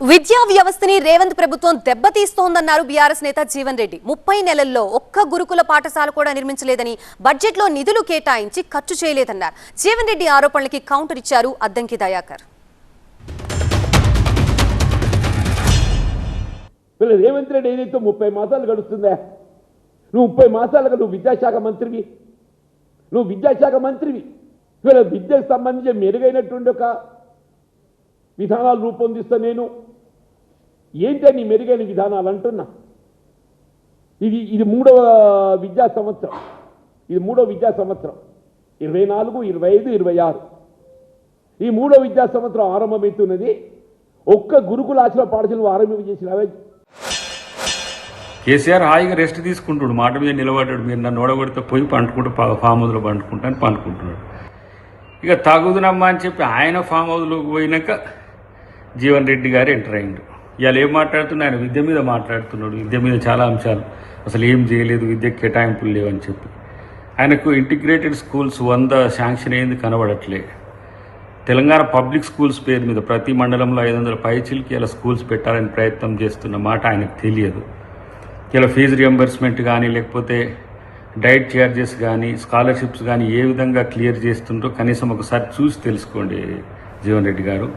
విద్యా వ్యవస్థని రేవంత్ ప్రభుత్వం దెబ్బతీస్తోందన్నారు బీఆర్ఎస్ నేత జీవన్ రెడ్డి. 30 నెలల్లో ఒక్క గురుకుల పాఠశాల కూడా నిర్మించలేదని, బడ్జెట్లో నిధులు కేటాయించి ఖర్చు చేయలేదన్నారు. జీవన్ రెడ్డి ఆరోపణలకి కౌంటర్ ఇచ్చారు అద్దంకి దయాకర్. రేవంత్ రెడ్డి ఏదైతే 30 మాసాలు గడుస్తుందా, నువ్వు 30 మాసాలుగా నువ్వు విద్యాశాఖ మంత్రివి. విద్యకు సంబంధించి మెరుగైనటువంటి ఒక విధానాలు రూపొందిస్తా. నేను ఏంటని మెరుగైన విధానాలు అంటున్నా. ఇది మూడవ విద్యా సంవత్సరం 24, 25, 26 ఈ మూడో విద్యా సంవత్సరం ఆరంభమవుతున్నది. ఒక్క గురుకుల ఆశ్రమ పాఠశాలను ఆరంభం చేసినవే. కేసీఆర్ హాయిగా రెస్ట్ తీసుకుంటాడు, మాట మీద నిలబడ్డాడు. మీరు నన్ను ఓడగొడితే పోయి పండుకుంటూ ఫామ్ హౌస్లో పండుకుంటున్నాడు. ఇక తాగుదునమ్మా అని చెప్పి ఆయన ఫామ్ హౌస్లోకి పోయినాక జీవన్ రెడ్డి గారు ఎంటర్ అయ్యిండు. ఇవాళ ఏం మాట్లాడుతున్నా, ఆయన విద్య మీద మాట్లాడుతున్నాడు. విద్య మీద చాలా అంశాలు, అసలు ఏం చేయలేదు, విద్యకు కేటాయింపులు లేవని చెప్పి. ఆయనకు ఇంటిగ్రేటెడ్ స్కూల్స్ 100 శాంక్షన్ అయింది, కనబడట్లే. తెలంగాణ పబ్లిక్ స్కూల్స్ పేరు మీద ప్రతి మండలంలో 500 పైచిలకి ఇలా స్కూల్స్ పెట్టాలని ప్రయత్నం చేస్తున్న మాట ఆయనకు తెలియదు. ఇలా ఫీజు రియంబర్స్మెంట్ కానీ, లేకపోతే డైట్ ఛార్జెస్ కానీ, స్కాలర్షిప్స్ కానీ ఏ విధంగా క్లియర్ చేస్తుండ్రో కనీసం ఒకసారి చూసి తెలుసుకోండి జీవన్ రెడ్డి గారు.